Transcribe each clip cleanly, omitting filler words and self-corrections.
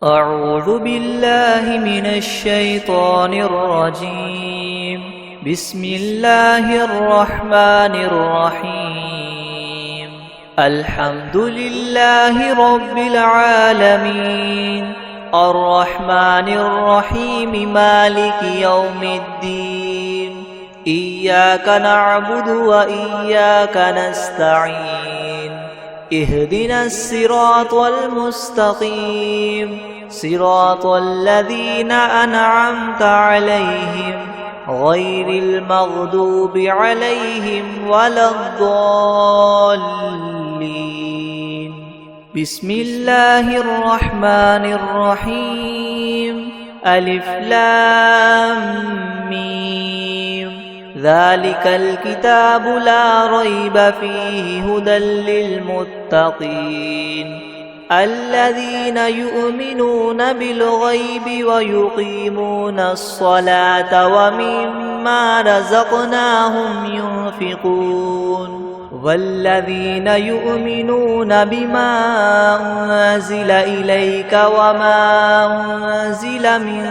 أعوذ بالله من الشيطان الرجيم. بسم الله الرحمن الرحيم. الحمد لله رب العالمين، الرحمن الرحيم، مالك يوم الدين. إياك نعبد وإياك نستعين. اهدنا الصراط المستقيم، صراط الذين أنعمت عليهم غير المغضوب عليهم ولا الضالين. بسم الله الرحمن الرحيم. ألف لام ميم. ذلك الكتاب لا ريب فيه هدى للمتقين الذين يؤمنون بالغيب ويقيمون الصلاة ومما رزقناهم ينفقون والذين يؤمنون بما أنزل إليك وما أنزل من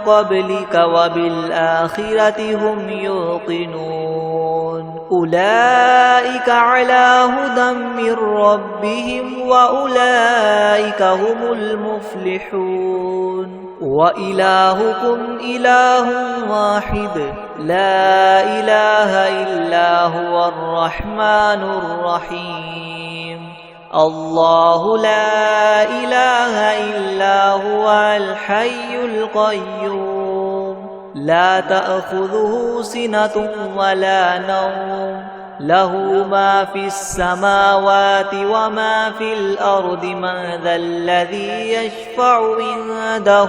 قبلك وبالآخرة هم يوقنون أولئك على هدى من ربهم وأولئك هم المفلحون. وإلهكم إله واحد لا إله إلا هو الرحمن الرحيم. الله لا إله إلا هو الحي القيوم لا تأخذه سنة ولا نوم له ما في السماوات وما في الأرض. من ذا الذي يشفع عنده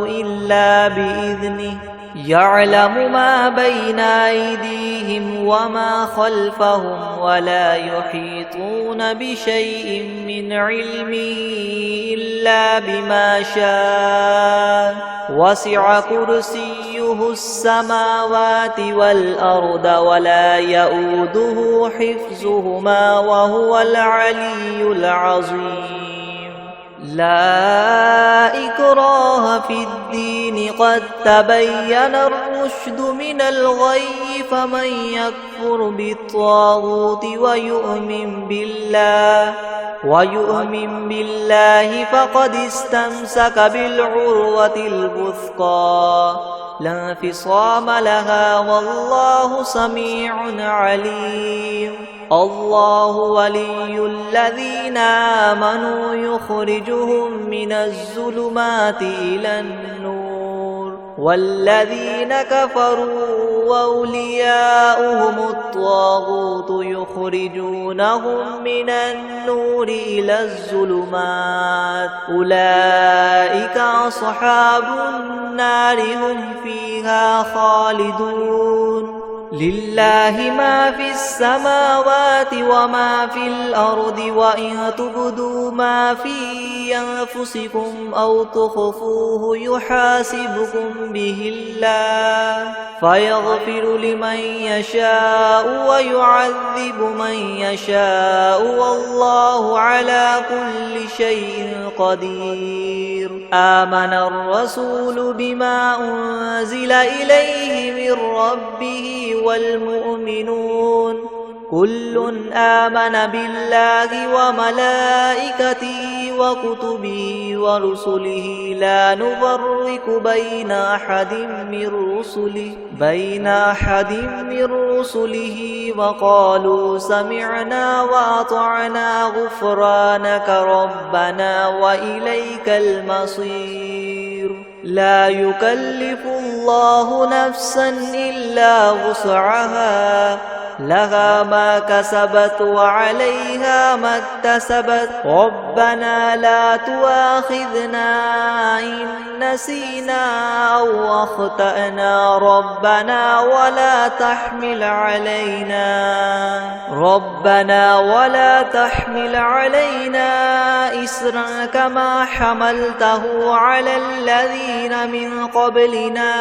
إلا بإذنه يعلم ما بين أيديهم وما خلفهم ولا يحيطون بشيء من علمه إلا بما شاء. وسع كرسيه السماوات والأرض ولا يؤوده حفظهما وهو العلي العظيم. لا إكراه في الدين قد تبين الرشد من الغي. فمن يكفر بالطاغوت ويؤمن بالله فقد استمسك بالعروة الوثقى لا انفصام لها والله سميع عليم. الله ولي الذين آمنوا يخرجهم من الظلمات إلى النور والذين كفروا وأولياؤهم الطاغوت يخرجونهم من النور إلى الظلمات. أولئك أصحاب النار هم فيها خالدون. لله ما في السماوات وما في الأرض وإن تبدوا ما في أنفسكم أو تخفوه يحاسبكم به الله فيغفر لمن يشاء ويعذب من يشاء والله على كل شيء قدير. آمن الرسول بما أنزل إليه من ربه والمؤمنون كل آمن بالله وملائكته وكتبه ورسله لا نفرق بين أحد من رسله وقالوا سمعنا وأطعنا غفرانك ربنا وإليك المصير. لا يكلف الله نفسا إلا وسعها لها ما كسبت وعليها ما اكتسبت. ربنا لا تؤاخذنا إن نسينا أو أخطأنا ربنا ولا تحمل علينا إسرا كما حملته على الذين من قبلنا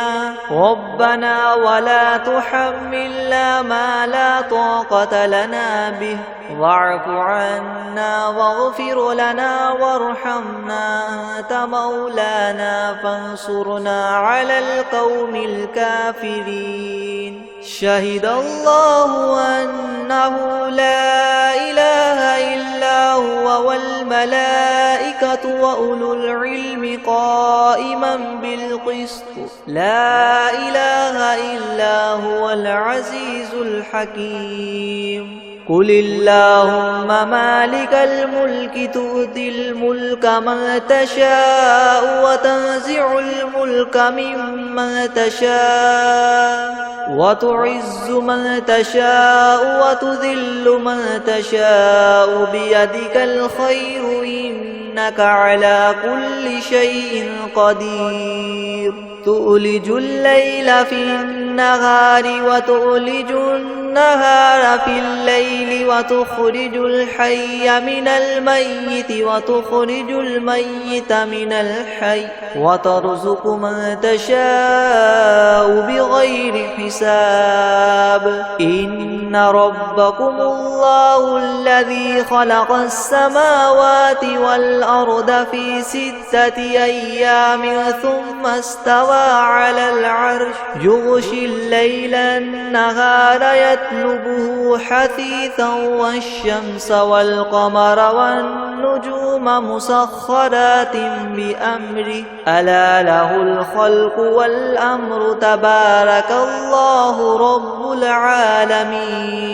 ربنا ولا تحملنا ما لا لا طاقة لنا به واعف عنا واغفر لنا وارحمنا أنت مولانا فانصرنا على القوم الكافرين شهد الله أنه لا إله إلا هو والملائكة وأولو العلم قائما بالقسط لا إله إلا هو العزيز الحكيم قل اللهم مالك الملك تؤتي الملك من تشاء وتنزع الملك ممن تشاء وتعز من تشاء وتذل من تشاء بيدك الخير إنك على كل شيء قدير تؤلج الليل في النهار وتؤلج النهار في الليل وتخرج الحي من الميت وتخرج الميت من الحي وترزق من تشاء بغير حساب إن ربكم الله الذي خلق السماوات والأرض في 6 أيام ثم استوى على العرش يغشي الليل النهار يطلبه حثيثا والشمس والقمر والنجوم مسخرات بأمره ألا له الخلق والأمر تبارك الله رب العالمين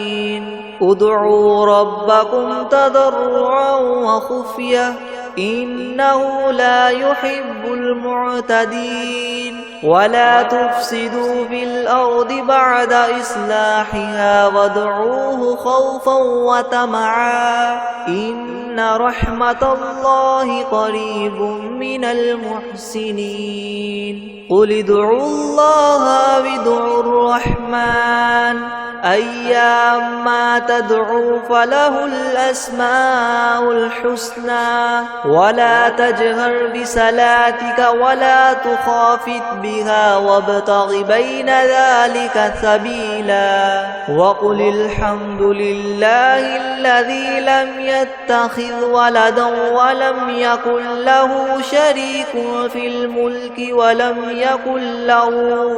ادعوا ربكم تضرعا وخفية إنه لا يحب المعتدين ولا تفسدوا في الأرض بعد إصلاحها وادعوه خوفا وطمعا إن رحمة الله قريب من المحسنين قل ادعوا الله وادعوا الرحمن أيما تدعوا فله الأسماء الحسنى ولا تجهر بصلاتك ولا تخافت بها وابتغ بين ذلك سبيلا وقل الحمد لله الذي لم يتخذ ولدا ولم يكن له شريك في الملك ولم يكن له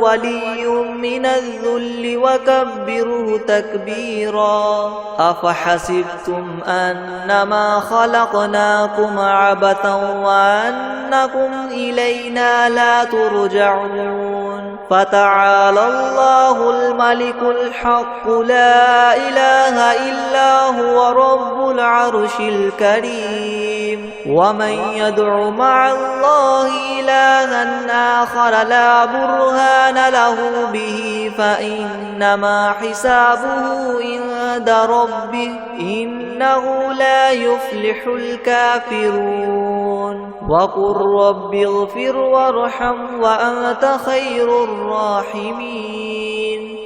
ولي من الذل وكبره تكبيرا أفحسبتم أنما خلقناكم عبثا وأنكم إلينا لا ترجعون فتعالى الله الملك الحق لا إله إلا هو رب العرش الكريم ومن يدع مع الله إلها آخر لا برهان له به فإنما حسابه عند ربه إنه لا يفلح الكافرون وقل رب اغفر وارحم وأنت خير الراحمين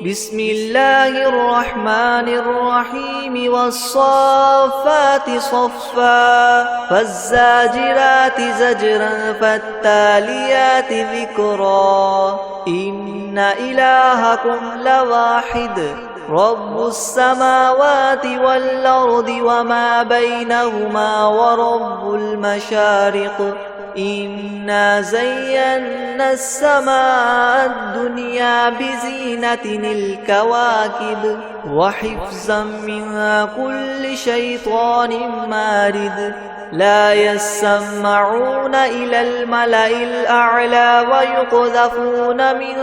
بسم الله الرحمن الرحيم والصافات صفا فالزاجرات زجرا فالتاليات ذكرا إن إلهكم لواحد رب السماوات والأرض وما بينهما ورب المشارق إنا زينا السماء الدنيا بزينة الكواكب وحفظا من كل شيطان مارد لا يسمعون إلى الملأ الأعلى ويقذفون من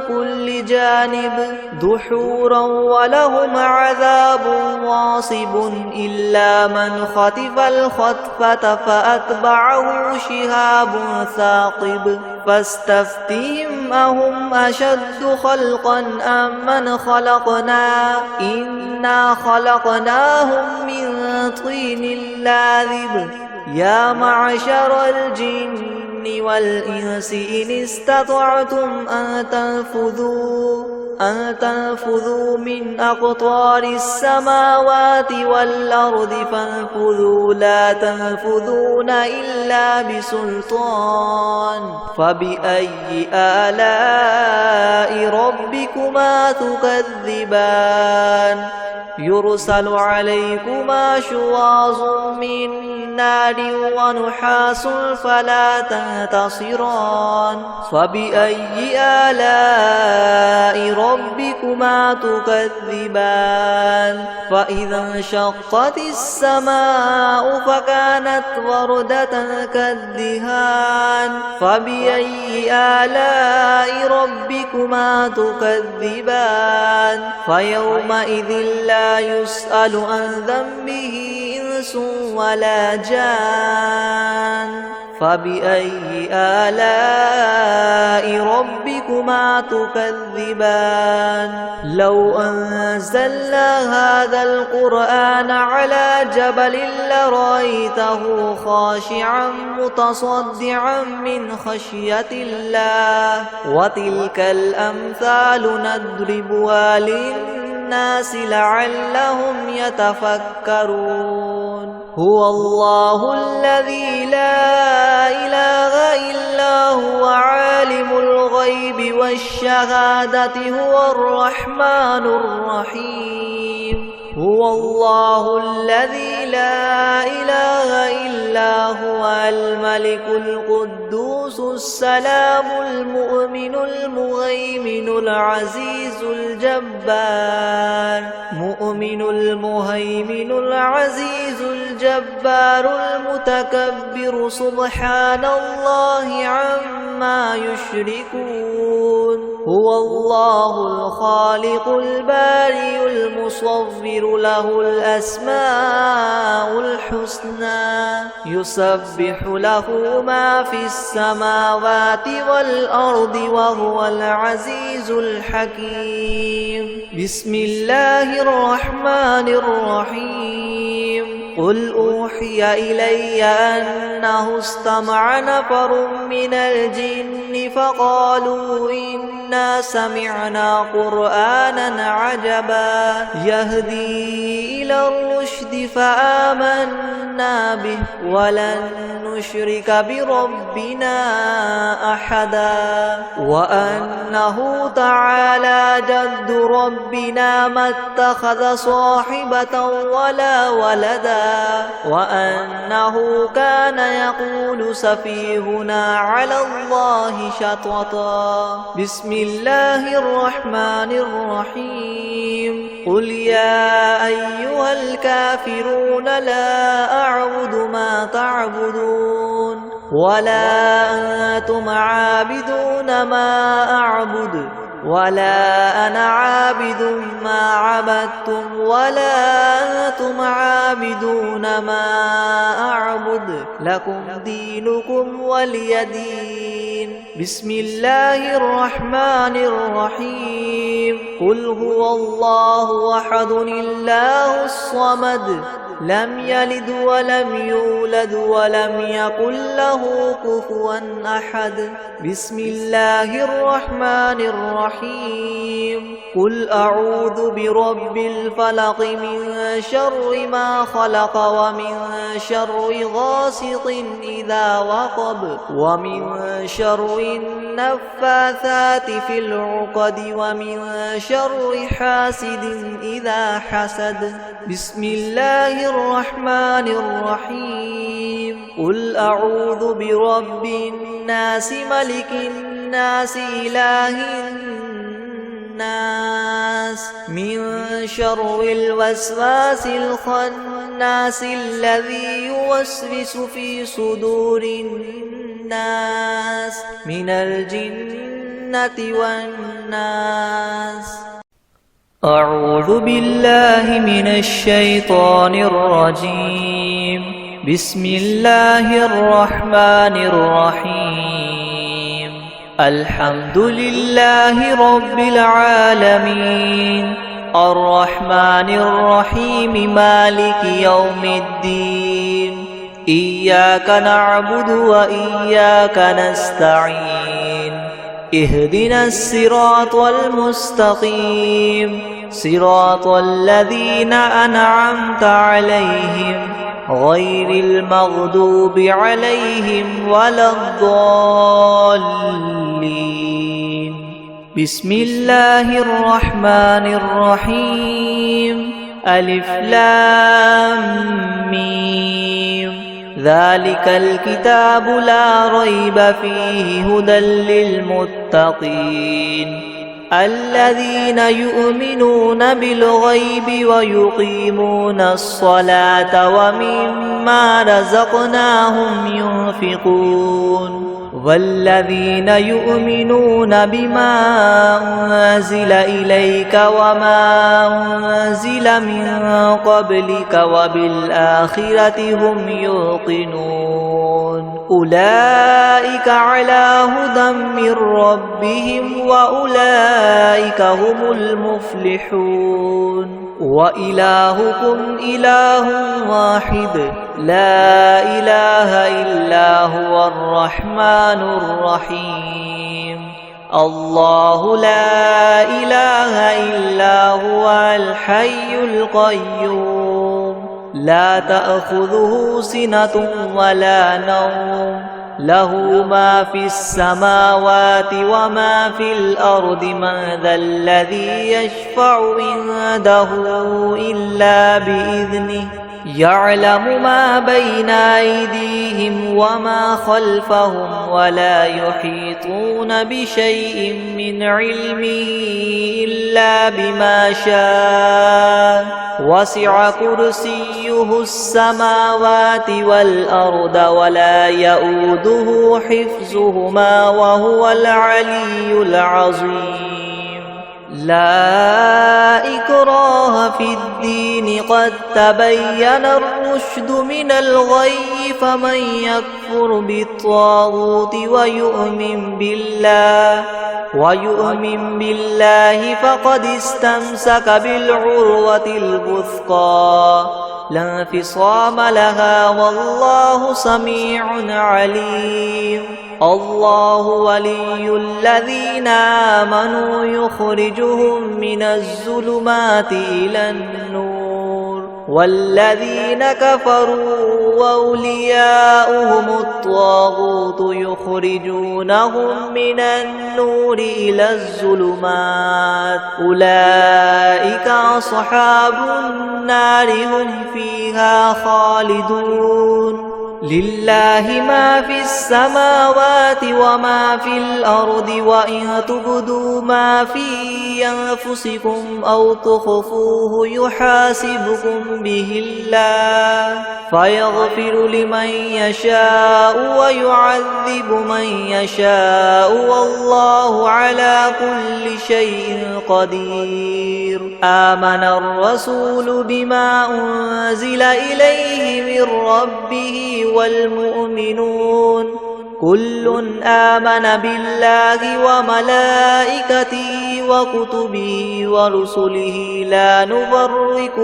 كل جانب دحورا ولهم عذاب واصب إلا من خطف الخطفة فأتبعه شهاب ثاقب فاستفتهم أهم أشد خلقا أم من خلقنا إنا خلقناهم من طين لاذب يا معشر الجن والإنس إن استطعتم أن تنفذوا من أقطار السماوات والأرض فانفذوا لا تنفذون إلا بسلطان فبأي آلاء ربكما تكذبان يرسل عليكما شواظ من نار ونحاس فلا تنتصران فبأي آلاء ربكما تكذبان فإذا انشقت السماء فكانت وردة كالدهان فبأي آلاء ربكما تكذبان فيومئذ لا يسأل عن ذنبه إنس ولا جان فبأي آلاء ربكما تكذبان لو أنزلنا هذا القرآن على جبل لرأيته خاشعا متصدعا من خشية الله وتلك الأمثال نضربها للناس لعلهم يتفكرون هو الله الذي لا إله إلا هو عالم الغيب والشهادة هو الرحمن الرحيم هو الله الذي لا إله إلا هو الملك القدوس السلام المؤمن المهيمن العزيز الجبار مؤمن المهيمن العزيز الجبار المتكبر سبحان الله عما يشركون هو الله الخالق البارئ المصور له الأسماء الحسنى يسبح له ما في السماوات والأرض وهو العزيز الحكيم بسم الله الرحمن الرحيم قل أوحي إلي أنه استمع نفر من الجن فقالوا إنا سمعنا قرآنا عجبا يهدي إلى الرشد فآمنا به ولن نشرك بربنا أحدا وأنه تعالى جد ربنا ما اتخذ صاحبة ولا ولدا وأنه كان يقول سفيهنا على الله شططا بسم الله الرحمن الرحيم قل يا أيها الكافرون لا أعبد ما تعبدون ولا أنتم عابدون ما أعبد ولا أنا عابد ما عبدتم ولا أنتم عابدون ما أعبد لكم دينكم ولي دين بسم الله الرحمن الرحيم قل هو الله أحد الله الصمد لم يلد ولم يولد ولم يكن له كفوا أحد بسم الله الرحمن الرحيم قل أعوذ برب الفلق من شر ما خلق ومن شر غاسق إذا وقب ومن شر النفاثات في العقد ومن شر حاسد إذا حسد بسم الله الرحمن الرحيم قل أعوذ برب الناس ملك الناس إله الناس من شر الوسواس الخناس الذي يوسوس في صدور الناس من الجنة والناس أعوذ بالله من الشيطان الرجيم بسم الله الرحمن الرحيم الحمد لله رب العالمين الرحمن الرحيم مالك يوم الدين إياك نعبد وإياك نستعين اهدنا الصراط المستقيم صراط الذين أنعمت عليهم غير المغضوب عليهم ولا الضالين. بسم الله الرحمن الرحيم. ألف لام ميم. ذلك الكتاب لا ريب فيه هدى للمتقين الذين يؤمنون بالغيب ويقيمون الصلاة ومما رزقناهم ينفقون والذين يؤمنون بما أنزل إليك وما أنزل من قبلك وبالآخرة هم يوقنون أولئك على هدى من ربهم وأولئك هم المفلحون. وإلهكم إله واحد لا إله إلا هو الرحمن الرحيم. الله لا إله إلا هو الحي القيوم لا تأخذه سنة ولا نوم له ما في السماوات وما في الأرض من ذا الذي يشفع عنده إلا بإذنه يعلم ما بين أيديهم وما خلفهم ولا يحيطون بشيء من علمه إلا بما شاء وسع كرسيه السماوات والأرض ولا يؤوده حفظهما وهو العلي العظيم. لا إكراه في الدين قد تبين الرشد من الغي فمن يكفر بالطاغوت ويؤمن بالله فقد استمسك بالعروة الوثقى لا انفصام لها والله سميع عليم. الله ولي الذين آمنوا يخرجهم من الظلمات إلى النور والذين كفروا أولياؤهم الطاغوت يخرجونهم من النور إلى الظلمات أولئك أصحاب النار هم فيها خالدون. لله ما في السماوات وما في الأرض وإن تبدوا ما في أنفسكم أو تخفوه يحاسبكم به الله فيغفر لمن يشاء ويعذب من يشاء والله على كل شيء قدير. آمن الرسول بما أنزل إليه من ربه والمؤمنون كل آمن بالله وملائكته وكتبه ورسله لا نفرق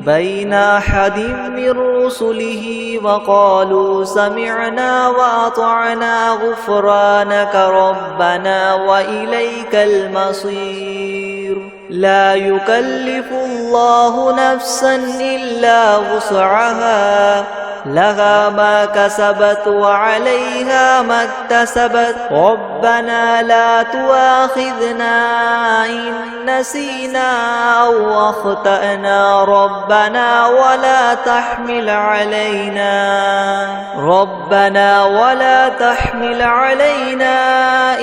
بين أحد من رسله وقالوا سمعنا وأطعنا غفرانك ربنا وإليك المصير. لا يكلف الله نفسا إلا وسعها لها ما كسبت وعليها ما اكتسبت ربنا لا تؤاخذنا إن نسينا أو أخطأنا ربنا ولا تحمل علينا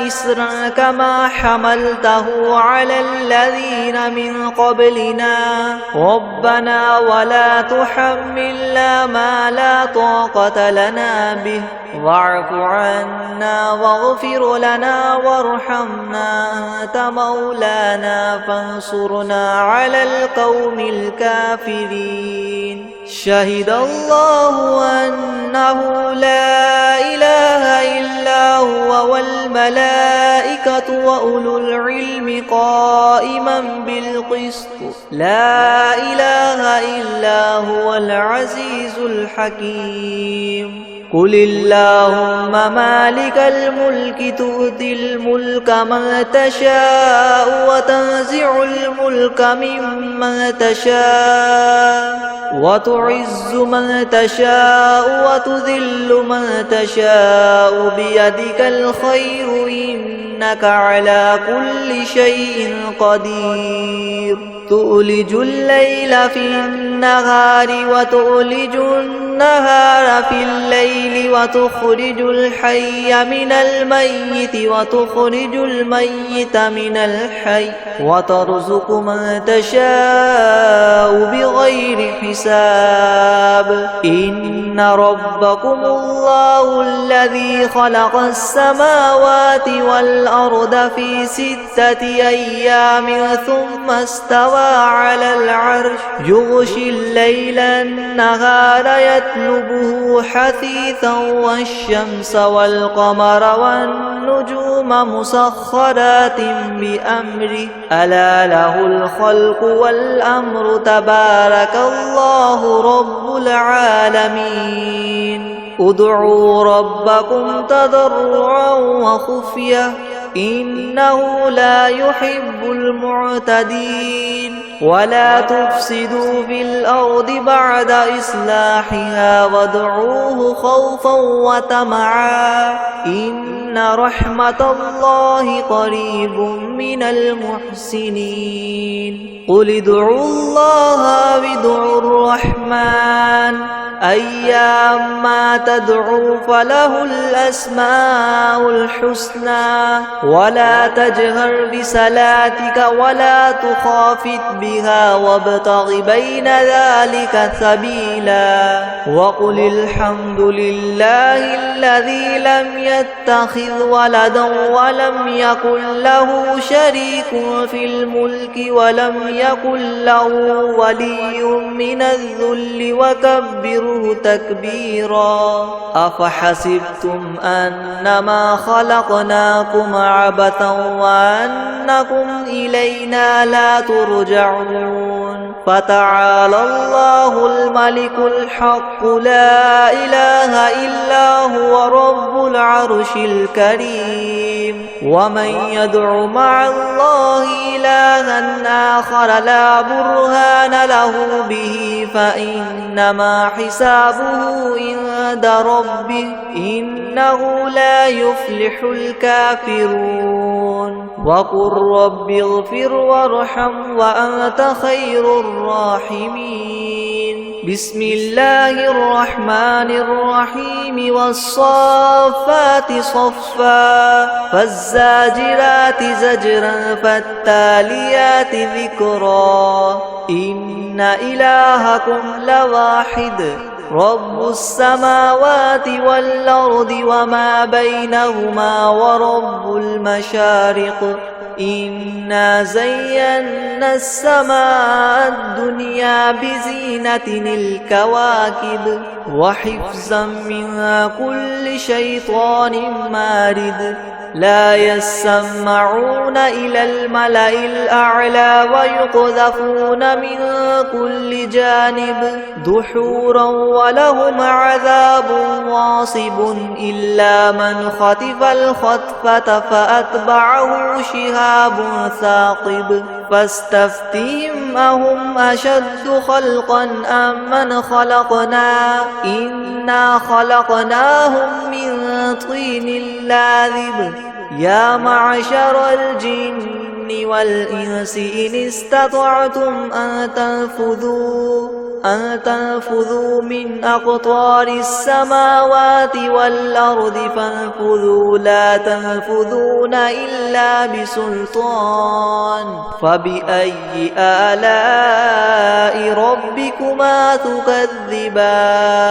إسرا كما حملته على الذين من قبلنا ربنا ولا تحملنا ما لا طاقة لنا به واعف عنا واغفر لنا وارحمنا أنت مولانا فانصرنا على القوم الكافرين. شهد الله أنه لا إله إلا هو والملائكة وأولو العلم قائما بالقسط لا إله إلا هو العزيز الحكيم قل اللهم مالك الملك تؤتي الملك من تشاء وتنزع الملك ممن تشاء وتعز من تشاء وتذل من تشاء بيدك الخير إنك على كل شيء قدير تؤلج الليل في النهار وتؤلج النهار في الليل وتخرج الحي من الميت وتخرج الميت من الحي وترزق من تشاء بغير حساب إن ربكم الله الذي خلق السماوات والأرض في 6 أيام ثم استوى على العرش يغشي الليل النهار يطلبه حثيثا والشمس والقمر والنجوم مسخرات بأمره ألا له الخلق والأمر تبارك الله رب العالمين ادعوا ربكم تضرعا وخفية إنه لا يحب المعتدين ولا تفسدوا في الأرض بعد إصلاحها وادعوه خوفا وطمعا إن رحمة الله قريب من المحسنين قل ادعوا الله وادعوا الرحمن أيما تدعوا فله الأسماء الحسنى ولا تجهر بصلاتك ولا تخافت بها وابتغ بين ذلك سبيلا وقل الحمد لله الذي لم يتخذ ولدا ولم يكن له شريك في الملك ولم يكن له ولي من الذل وكبره تكبيرا أفحسبتم أنما خلقناكم عبثا وأنكم إلينا لا ترجعون فتعالى الله الملك الحق لا إله إلا هو رب العرش الكريم ومن يدع مع الله إلها آخر لا برهان له به فإنما حسابه عند ربه إنه لا يفلح الكافرون وقل رب اغفر وارحم وأنت خير الراحمين بسم الله الرحمن الرحيم والصافات صفا فالزاجرات زجرا فالتاليات ذكرا إن إلهكم لواحد رب السماوات والأرض وما بينهما ورب المشارق إنا زينا السماء الدنيا بزينة الكواكب وحفظا من كل شيطان مارد لا يسمعون إلى الملأ الأعلى ويقذفون من كل جانب دحورا ولهم عذاب واصب إلا من خطف الخطفة فأتبعه شهاب ثاقب فاستفتهم أهم أشد خلقا أم من خلقنا إنا خلقناهم من طين لاذب يا معشر الجن والإنس إن استطعتم أن تنفذوا من أقطار السماوات والأرض فانفذوا لا تنفذون إلا بسلطان فبأي آلاء ربكما تكذبان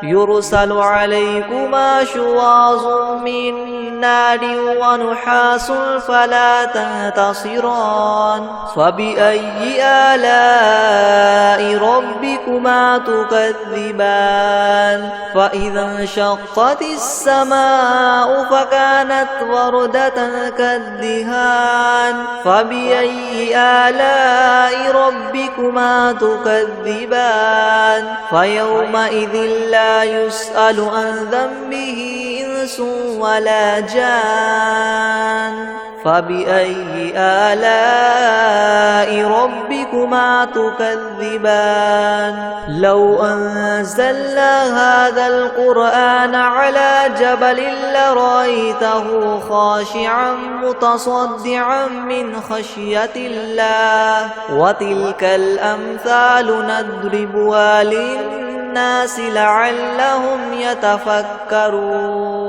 يرسل عليكما شواظ من نار ونحاس فلا تنتصران فبأي آلاء ربكما تكذبان فإذا انشقت السماء فكانت وردة كالدهان فبأي آلاء ربكما تكذبان فيومئذ لا يسأل عن ذنبه إنس ولا جان فبأي آلاء ربكما تكذبان لو أنزلنا هذا القرآن على جبل لرأيته خاشعا متصدعا من خشية الله وتلك الأمثال نضربها للناس لعلهم يتفكرون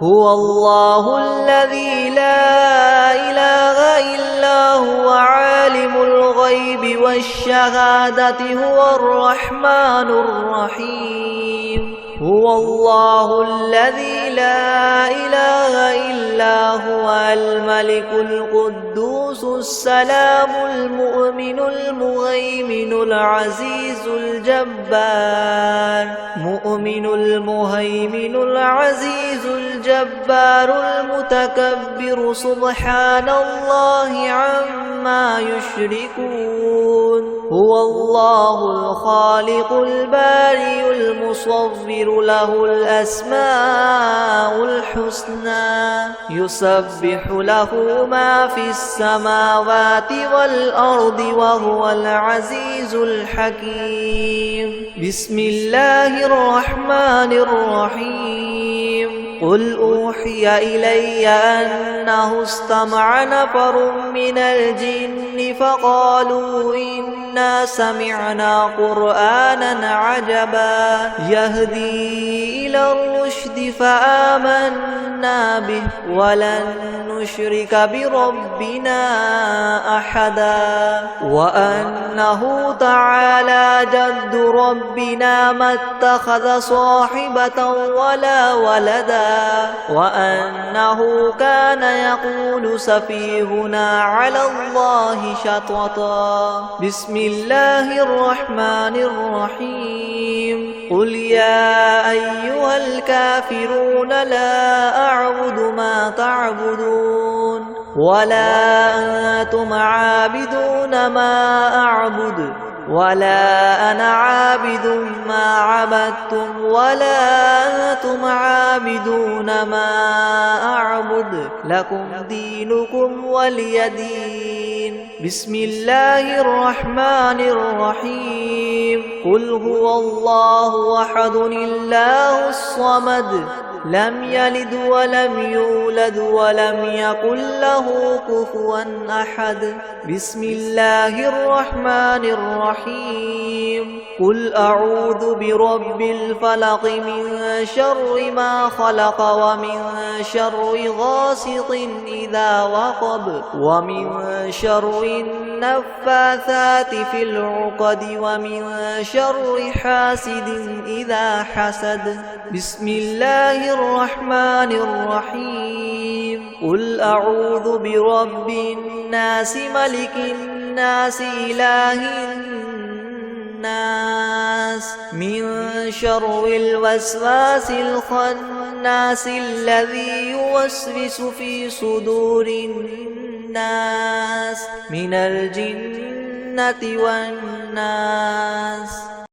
هو الله الذي لا إله إلا هو عالم الغيب والشهادة هو الرحمن الرحيم هو الله الذي لا إله إلا هو الملك القدوس السلام المؤمن المهيمن العزيز الجبار مؤمن المهيمن العزيز الجبار المتكبر سبحان الله عما يشركون هو الله الخالق البارئ المصور له الأسماء الحسنى يسبح له ما في السماوات والأرض وهو العزيز الحكيم بسم الله الرحمن الرحيم قل أوحي إلي أنه استمع نفر من الجن فقالوا إنا سمعنا قرآنا عجبا يهدي إلى الرشد فآمنا به ولن نشرك بربنا أحدا وأنه تعالى جد ربنا ما اتخذ صاحبة ولا ولدا وأنه كان يقول سفيهنا على الله شططا بسم الله الرحمن الرحيم قل يا أيها الكافرون لا أعبد ما تعبدون ولا أنتم عابدون ما أعبد ولا أنا عابد ما عبدتم ولا أنتم عابدون ما أعبد لكم دينكم ولي دين بسم الله الرحمن الرحيم قل هو الله أحد الله الصمد لم يلد ولم يولد ولم يكن له كفوا أحد بسم الله الرحمن الرحيم قل أعوذ برب الفلق من شر ما خلق ومن شر غاسق إذا وقب ومن شر النفاثات في العقد ومن شر حاسد إذا حسد بسم الله الرحمن الرحيم قل أعوذ برب الناس ملك الناس إله الناس من شر الوسواس الخناس الذي يوسوس في صدور الناس من الجنة والناس